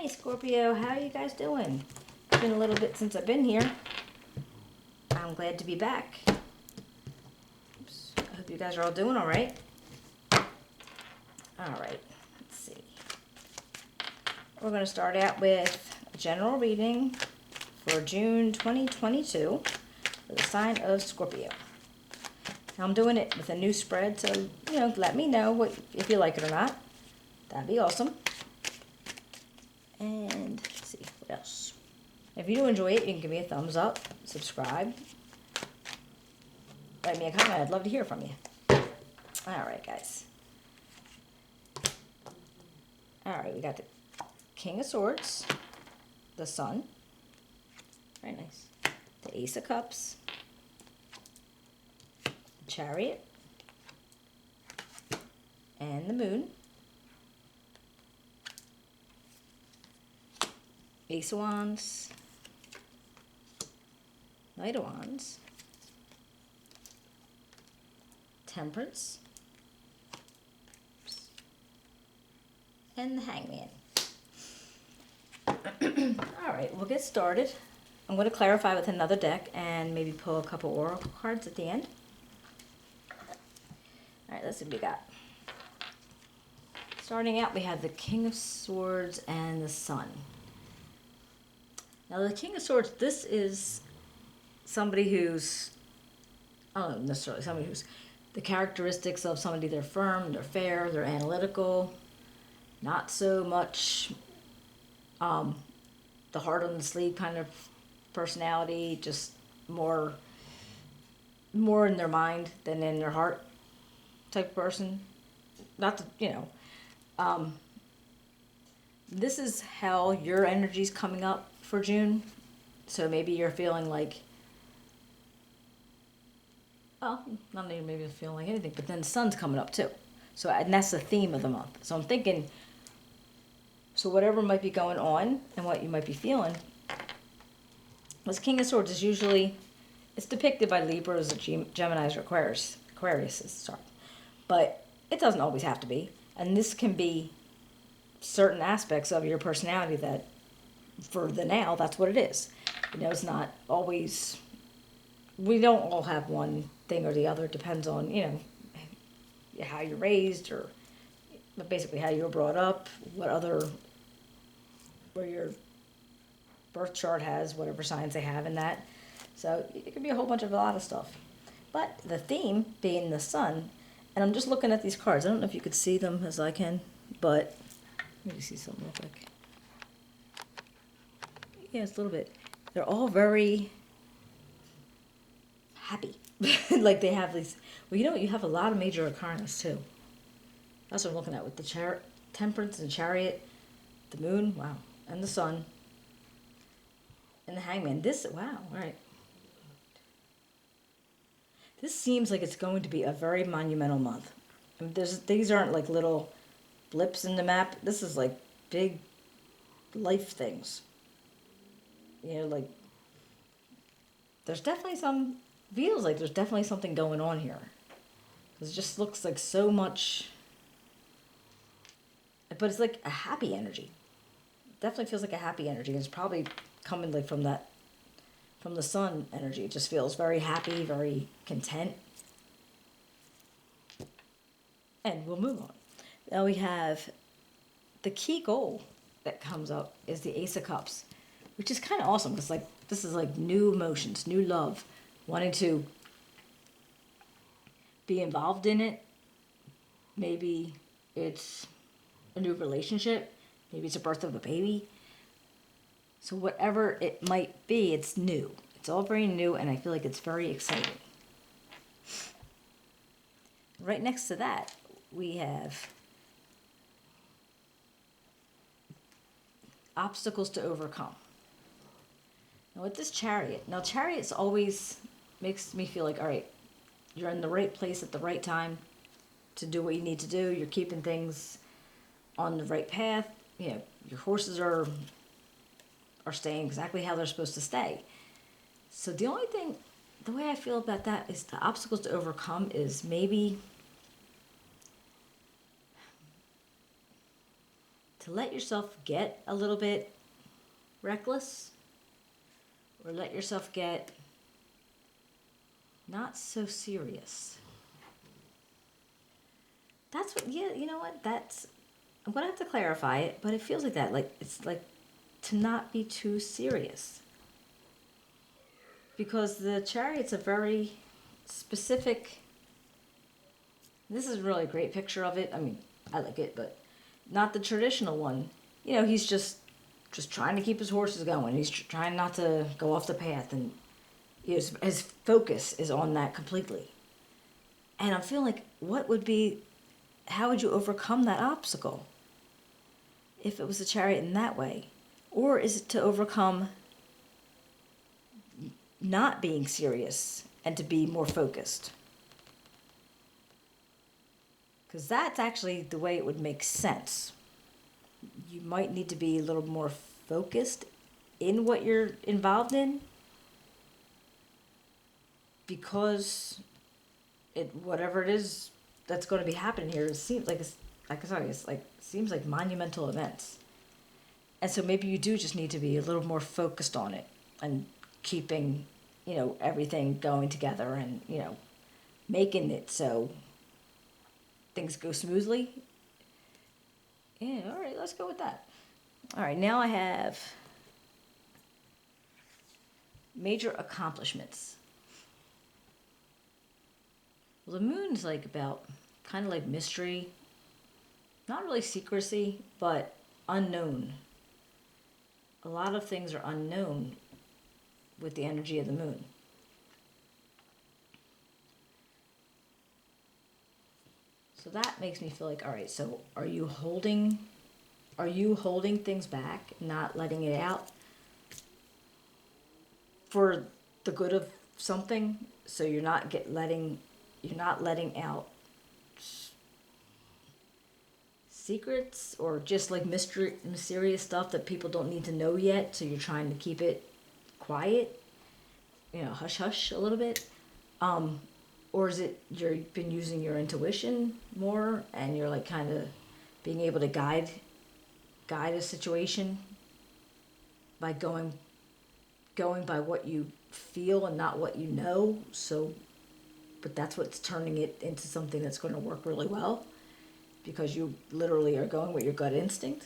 Hey Scorpio, how are you guys doing? It's been a little bit since I've been here. I'm glad to be back. Oops. I hope you guys are all doing all right. All right, let's see. We're going to start out with a general reading for June 2022 for the sign of Scorpio. Now I'm doing it with a new spread, so let me know if you like it or not. That'd be awesome. And let's see what else. If you do enjoy it, you can give me a thumbs up, subscribe, write me a comment. I'd love to hear from you. All right, guys. All right, we got the King of Swords, the Sun, very nice, the Ace of Cups, the Chariot, and the Moon, Ace of Wands, Knight of Wands, Temperance, and the Hangman. All right, we'll get started. I'm going to clarify with another deck and maybe pull a couple oracle cards at the end. All right, let's see what we got. Starting out, we have the King of Swords and the Sun. Now, the King of Swords, this is somebody who's, I don't know necessarily somebody who's, the characteristics of somebody, they're firm, they're fair, they're analytical, not so much the heart on the sleeve kind of personality, just more in their mind than in their heart type of person. Not to, this is how your energy's coming up for June. So maybe you're feeling like, well, not even maybe feeling like anything, but then the sun's coming up too. So, and that's the theme of the month. So I'm thinking, so whatever might be going on and what you might be feeling, this King of Swords is usually, it's depicted by Libras, Geminis, or Aquarius, sorry. But it doesn't always have to be. And this can be certain aspects of your personality that, for the now, that's what it is. It's not always, we don't all have one thing or the other. It depends on, how you're raised, or basically how you were brought up, where your birth chart has, whatever signs they have in that. So it could be a whole bunch of a lot of stuff. But the theme being the sun, and I'm just looking at these cards. I don't know if you could see them as I can, but let me see something real quick. Yeah, it's a little bit. They're all very happy. Like they have these, well, you have a lot of major arcanas too. That's what I'm looking at with the Temperance and Chariot, the Moon, wow, and the Sun, and the Hangman. Wow, all right. This seems like it's going to be a very monumental month. I mean, these aren't like little blips in the map. This is like big life things. Like there's definitely feels like there's definitely something going on here. It just looks like so much, but it's like a happy energy. It definitely feels like a happy energy. It's probably coming like from the sun energy. It just feels very happy, very content. And we'll move on. Now we have the key goal that comes up is the Ace of Cups, which is kind of awesome because this is like new emotions, new love, wanting to be involved in it. Maybe it's a new relationship. Maybe it's a birth of a baby. So whatever it might be, it's new. It's all very new, and I feel like it's very exciting. Right next to that, we have obstacles to overcome. Now with this Chariot, Chariot's always makes me feel like, all right, you're in the right place at the right time to do what you need to do. You're keeping things on the right path. Your horses are staying exactly how they're supposed to stay. So the only thing, the way I feel about that is the obstacles to overcome is maybe to let yourself get a little bit reckless, or let yourself get not so serious. That's what, yeah, you know what? I'm going to have to clarify it, but it feels like that. Like, it's like to not be too serious. Because the Chariot's a very specific, this is a really great picture of it. I mean, I like it, but not the traditional one. You know, he's just trying to keep his horses going. He's trying not to go off the path, and his focus is on that completely. And I'm feeling like, how would you overcome that obstacle if it was a Chariot in that way? Or is it to overcome not being serious and to be more focused? Because that's actually the way it would make sense. You might need to be a little more focused in what you're involved in, because whatever it is that's going to be happening here, it seems like seems like monumental events. And so maybe you do just need to be a little more focused on it and keeping, everything going together, and, making it so things go smoothly. Yeah, all right, let's go with that. All right, now I have major accomplishments. Well, the moon's like about kind of like mystery, not really secrecy, but unknown. A lot of things are unknown with the energy of the moon. So that makes me feel like, all right, so are you holding things back, not letting it out for the good of something? So you're not letting out secrets, or just like mysterious stuff that people don't need to know yet, so you're trying to keep it quiet, hush hush a little bit. Or is it you've been using your intuition more, and you're like kind of being able to guide a situation by going by what you feel and not what you know. So, but that's what's turning it into something that's going to work really well, because you literally are going with your gut instinct.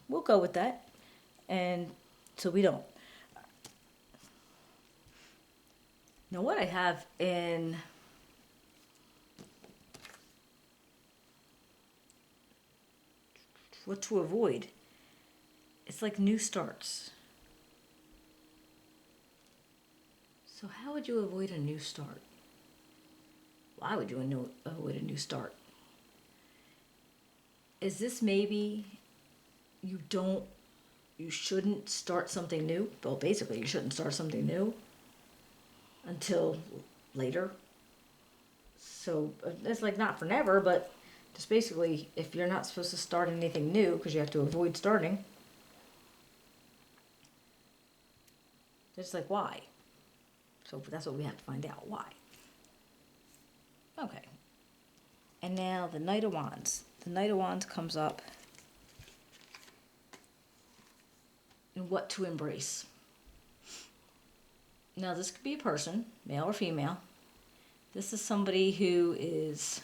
We'll go with that. And so we don't. Now what I have in what to avoid, it's like new starts. So how would you avoid a new start? Why would you avoid a new start? Is this maybe you shouldn't start something new? Well, basically you shouldn't start something new until later. So it's like not for never, but just basically, if you're not supposed to start anything new because you have to avoid starting, it's like, why? So that's what we have to find out, why. Okay. And now the Knight of Wands. The Knight of Wands comes up in what to embrace. Now this could be a person, male or female. This is somebody who is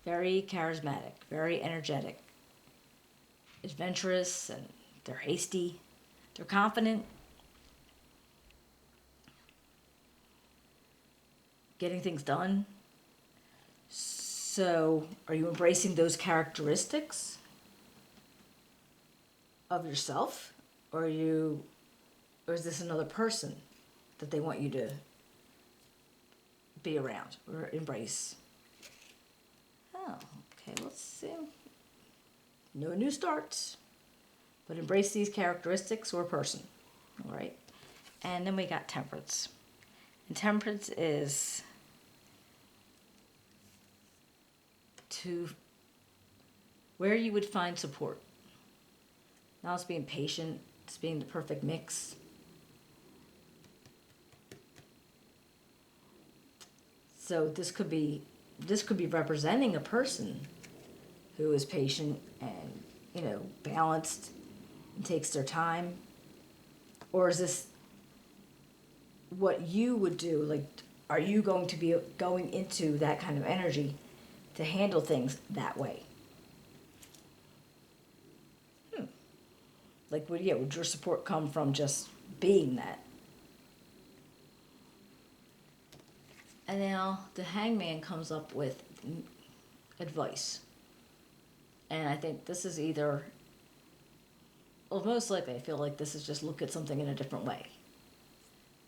very charismatic, very energetic, adventurous, and they're hasty, they're confident, getting things done. So, are you embracing those characteristics of yourself, or is this another person that they want you to be around or embrace? Oh, okay, let's see. No new starts, but embrace these characteristics or person. All right. And then we got Temperance. And Temperance is where you would find support. Now it's being patient, it's being the perfect mix. So this could be representing a person who is patient and, balanced and takes their time. Or is this what you would do? Like, are you going to be going into that kind of energy to handle things that way? Like, would your support come from just being that? And now the hangman comes up with advice. And I think this is either, well, most likely I feel like this is just look at something in a different way.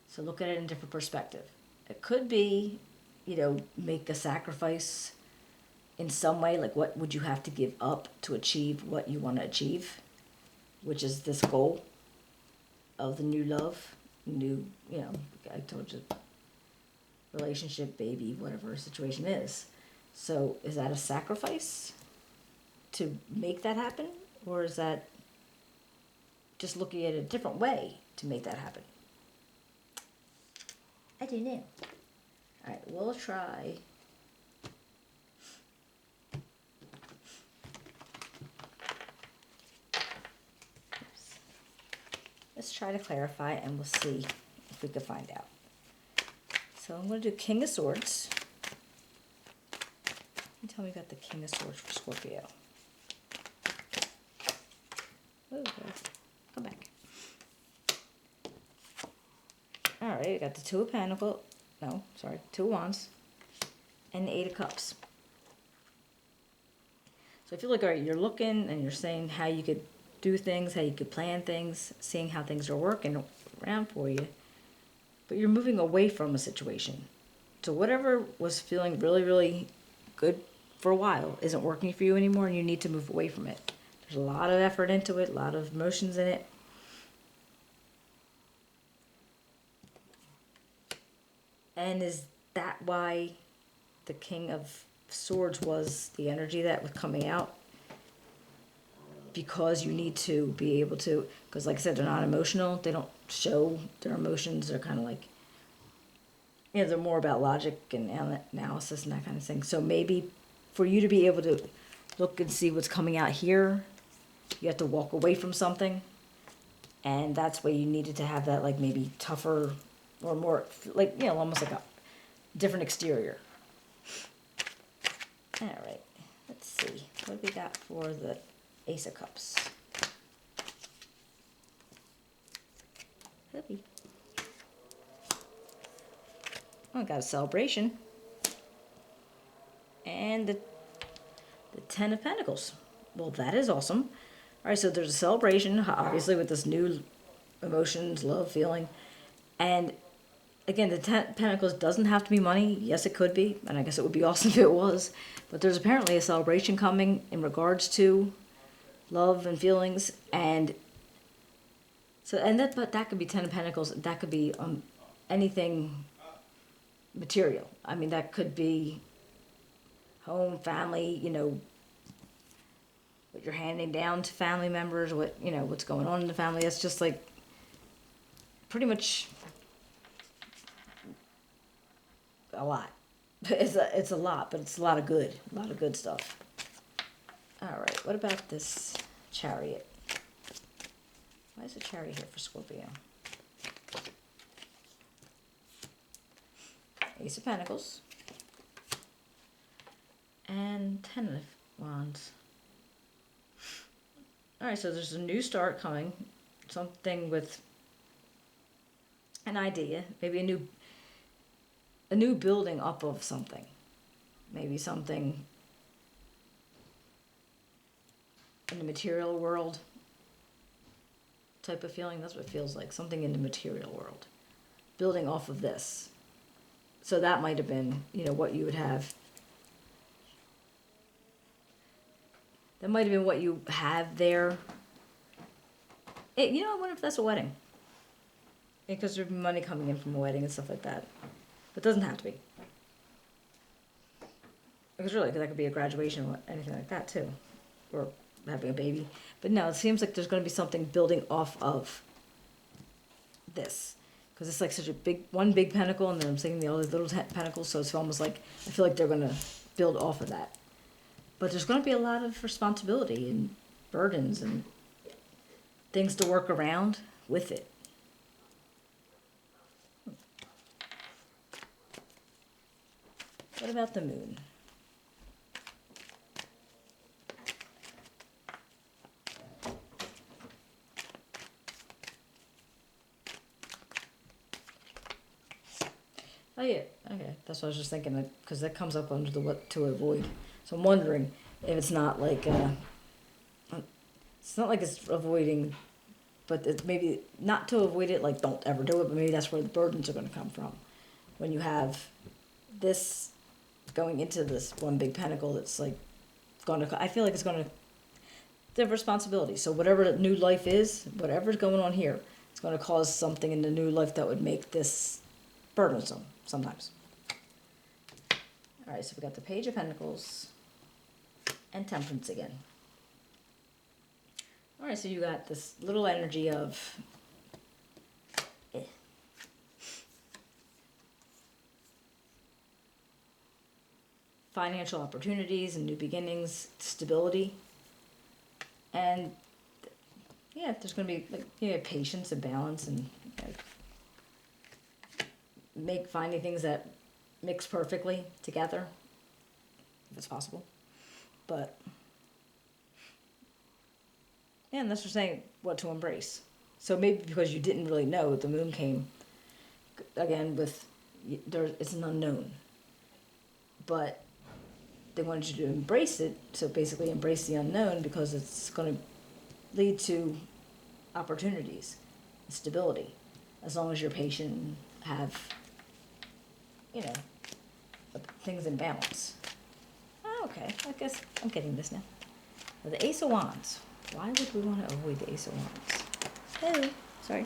So look at it in a different perspective. It could be, make a sacrifice in some way. Like, what would you have to give up to achieve what you want to achieve? Which is this goal of the new love, I told you, relationship, baby, whatever situation is. So is that a sacrifice to make that happen? Or is that just looking at it a different way to make that happen? I don't know. All right, we'll try. Let's try to clarify, and we'll see if we can find out. So I'm going to do King of Swords. You tell me about the King of Swords for Scorpio. Ooh, come back. All right, we got the Two of Pentacles. No, sorry, Two of Wands. And the Eight of Cups. So I feel like, all right, you're looking and you're saying how you could do things, how you could plan things, seeing how things are working around for you. But you're moving away from a situation. So whatever was feeling really, really good for a while isn't working for you anymore, and you need to move away from it. There's a lot of effort into it, a lot of emotions in it. And is that why the King of Swords was the energy that was coming out? Because you need to be able to, because like I said, they're not emotional. They don't show their emotions. They're kind of like, they're more about logic and analysis and that kind of thing. So maybe for you to be able to look and see what's coming out here, you have to walk away from something. And that's why you needed to have that, like, maybe tougher or more, like, almost like a different exterior. All right, let's see. What do we got for the Ace of Cups? Happy. Oh, I got a celebration. And the Ten of Pentacles. Well, that is awesome. All right, so there's a celebration, obviously, with this new emotions, love, feeling. And again, the Ten of Pentacles doesn't have to be money. Yes, it could be, and I guess it would be awesome if it was. But there's apparently a celebration coming in regards to love and feelings, and so but that could be Ten of Pentacles. That could be anything material. I mean, that could be home, family. What you're handing down to family members. What's going on in the family. It's just like pretty much a lot. It's a lot, but it's a lot of good stuff. All right, what about this Chariot? Why is the Chariot here for Scorpio? Ace of Pentacles. And Ten of Wands. All right, so there's a new start coming. Something with an idea. Maybe a new building up of something. Maybe something in the material world type of feeling. That's what it feels like. Something in the material world. Building off of this. So that might have been, what you would have. That might have been what you have there. I wonder if that's a wedding. Because there'd be money coming in from a wedding and stuff like that. But it doesn't have to be. Because really, that could be a graduation or anything like that too. Or having a baby. But no, it seems like there's going to be something building off of this. because it's like such a one big pentacle, and then I'm seeing the other little pentacles, so it's almost like I feel like they're going to build off of that. But there's going to be a lot of responsibility and burdens and things to work around with it. What about the moon? Oh yeah, okay. That's what I was just thinking, because that comes up under the what to avoid. So I'm wondering if it's not like it's avoiding, but it's maybe not to avoid it, like don't ever do it, but maybe that's where the burdens are going to come from. When you have this going into this one big pentacle, that's like going to, I feel like it's going to, the responsibility. So whatever the new life is, whatever's going on here, it's going to cause something in the new life that would make this burdensome sometimes. All right, so we got the Page of Pentacles and Temperance again. All right, so you got this little energy of financial opportunities and new beginnings, stability, and yeah, there's going to be like patience and balance and finding things that mix perfectly together, if it's possible. But yeah, and that's for saying what to embrace. So maybe because you didn't really know, the moon came again with it's an unknown, but they wanted you to embrace it. So basically, embrace the unknown because it's going to lead to opportunities, and stability, as long as you're patient and have things in balance. Oh, okay, I guess I'm getting this now. The Ace of Wands. Why would we want to avoid the Ace of Wands? Hey, sorry.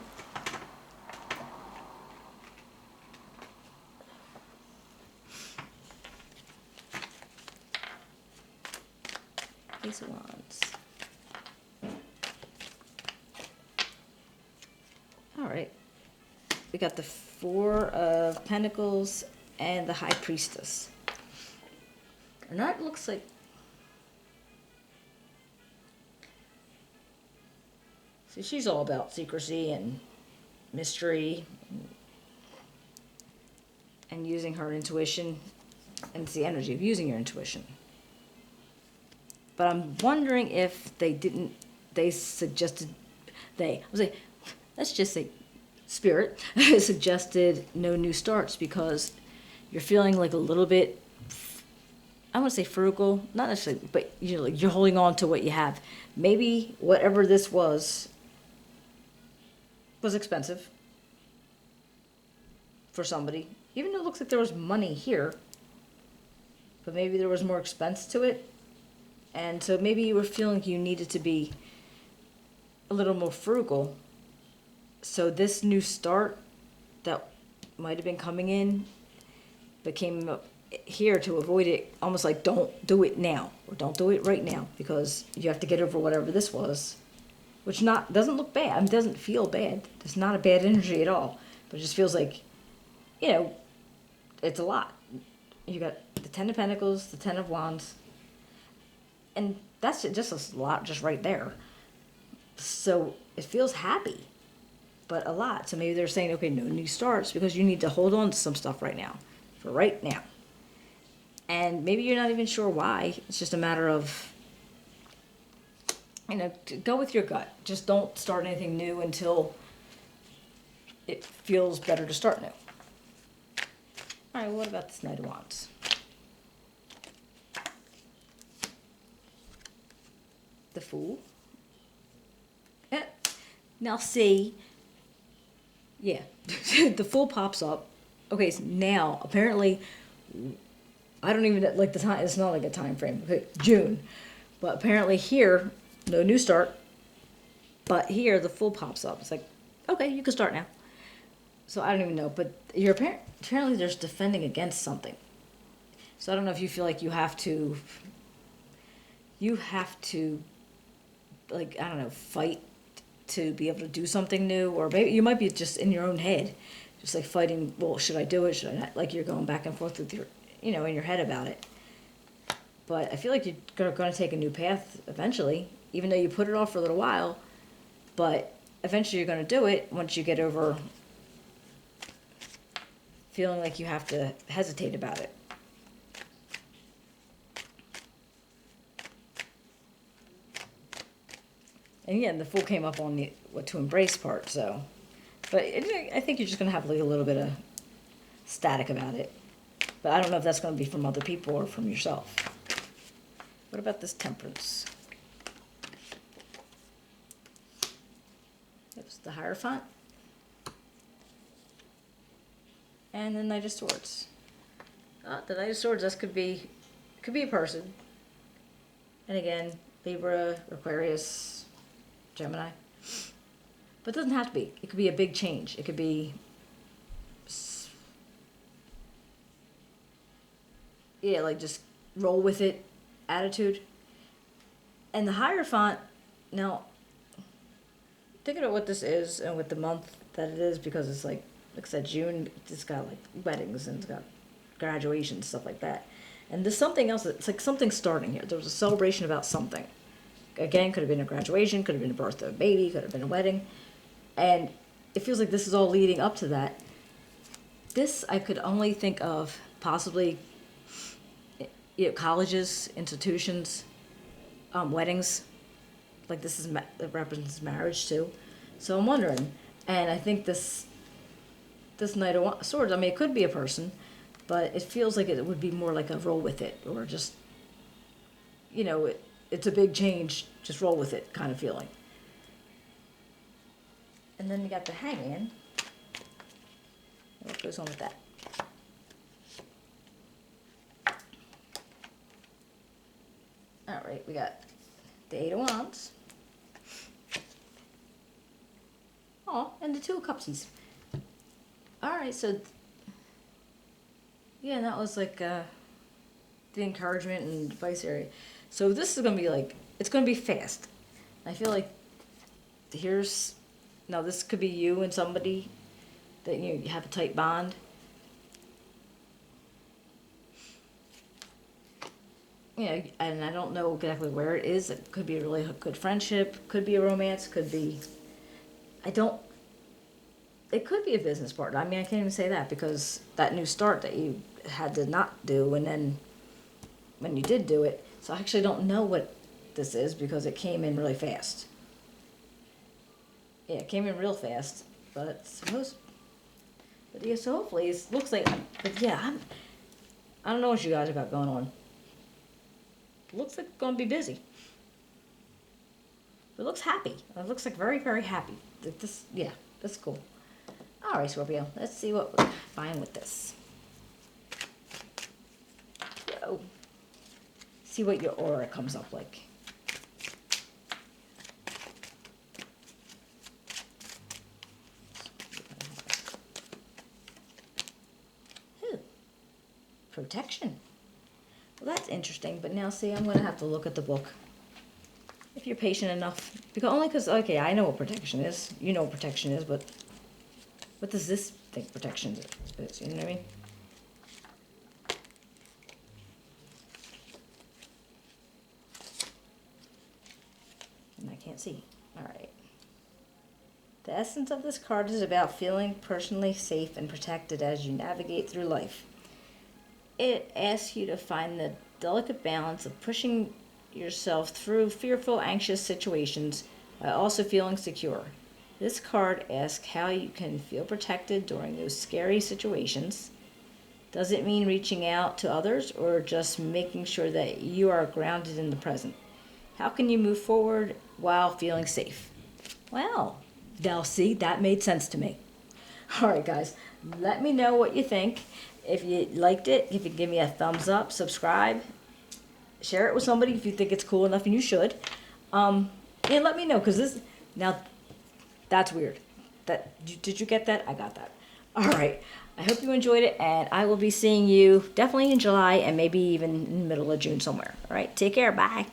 Ace of Wands. All right. We got the Four of Pentacles and the High Priestess. And that looks like... See, she's all about secrecy and mystery and using her intuition. And it's the energy of using your intuition. But I'm wondering if let's just say Spirit suggested no new starts because you're feeling like a little bit, I want to say frugal, not necessarily, but you're holding on to what you have. Maybe whatever this was expensive for somebody, even though it looks like there was money here, but maybe there was more expense to it. And so maybe you were feeling you needed to be a little more frugal. So this new start that might have been coming in became here to avoid it, almost like don't do it now, or don't do it right now, because you have to get over whatever this was, which doesn't look bad. I mean, it doesn't feel bad. It's not a bad energy at all, but it just feels like, it's a lot. You got the Ten of Pentacles, the Ten of Wands, and that's just a lot just right there. So it feels happy, but a lot. So maybe they're saying, okay, no new starts because you need to hold on to some stuff right now, for right now. And maybe you're not even sure why. It's just a matter of, go with your gut. Just don't start anything new until it feels better to start new. All right, what about this Knight of Wands? The Fool. Now see, yeah, the Fool pops up. Okay, so now apparently, I don't even like the time. It's not like a time frame. Okay, June, but apparently here, no new start. But here the Fool pops up. It's like, okay, you can start now. So I don't even know, but you're apparently there's defending against something. So I don't know if you feel like you have to, like, I don't know, fight to be able to do something new, or maybe you might be just in your own head just like fighting, well, should I do it? Should I not? Like you're going back and forth with your, in your head about it. But I feel like you're going to take a new path eventually, even though you put it off for a little while. But eventually you're going to do it once you get over feeling like you have to hesitate about it. And again, the Fool came up on the what to embrace part, so. But I think you're just going to have like a little bit of static about it. But I don't know if that's going to be from other people or from yourself. What about this Temperance? That's the Hierophant. And the Knight of Swords. The Knight of Swords, this could be a person. And again, Libra, Aquarius, Gemini. But it doesn't have to be. It could be a big change. It could be, yeah, like just roll with it attitude. And the Hierophant, now, think about what this is and with the month that it is, because it's like I said, June, it's got like weddings and it's got graduations, stuff like that. And there's something else, it's like something starting here. There was a celebration about something. Again, could have been a graduation, could have been a birth of a baby, could have been a wedding. And it feels like this is all leading up to that. This I could only think of possibly colleges, institutions, weddings. Like this it represents marriage too. So I'm wondering, and I think this Knight of Swords, I mean, it could be a person, but it feels like it would be more like a roll with it, or just, it's a big change, just roll with it kind of feeling. And then you got the Hangman. What goes on with that? All right, we got the Eight of Wands. Oh, and the Two of Cupsies. All right, so yeah, that was like the encouragement and advice area. So this is gonna be like, it's gonna be fast. I feel like now this could be you and somebody that you have a tight bond. Yeah, and I don't know exactly where it is. It could be a really good friendship, could be a romance, could be, it could be a business partner. I mean, I can't even say that because that new start that you had to not do, and then when you did do it, so I actually don't know what this is because it came in really fast. Yeah, it came in real fast, but yeah, so hopefully it looks like, but yeah, I don't know what you guys have got going on. It looks like it's going to be busy. It looks happy. It looks like very, very happy. Yeah, that's cool. All right, Scorpio, let's see what we find with this. Whoa. See what your aura comes up like. Protection. Well, that's interesting, but now see, I'm going to have to look at the book. If you're patient enough. Because, okay, I know what protection is. You know what protection is, but what does this think protection is? You know what I mean? And I can't see. All right. The essence of this card is about feeling personally safe and protected as you navigate through life. It asks you to find the delicate balance of pushing yourself through fearful, anxious situations while also feeling secure. This card asks how you can feel protected during those scary situations. Does it mean reaching out to others or just making sure that you are grounded in the present? How can you move forward while feeling safe? Well, now see, that made sense to me. All right, guys, let me know what you think. If you liked it, if you give me a thumbs up, subscribe, share it with somebody if you think it's cool enough, and you should. And let me know, because that's weird. Did you get that? I got that. All right. I hope you enjoyed it, and I will be seeing you definitely in July and maybe even in the middle of June somewhere. All right. Take care. Bye.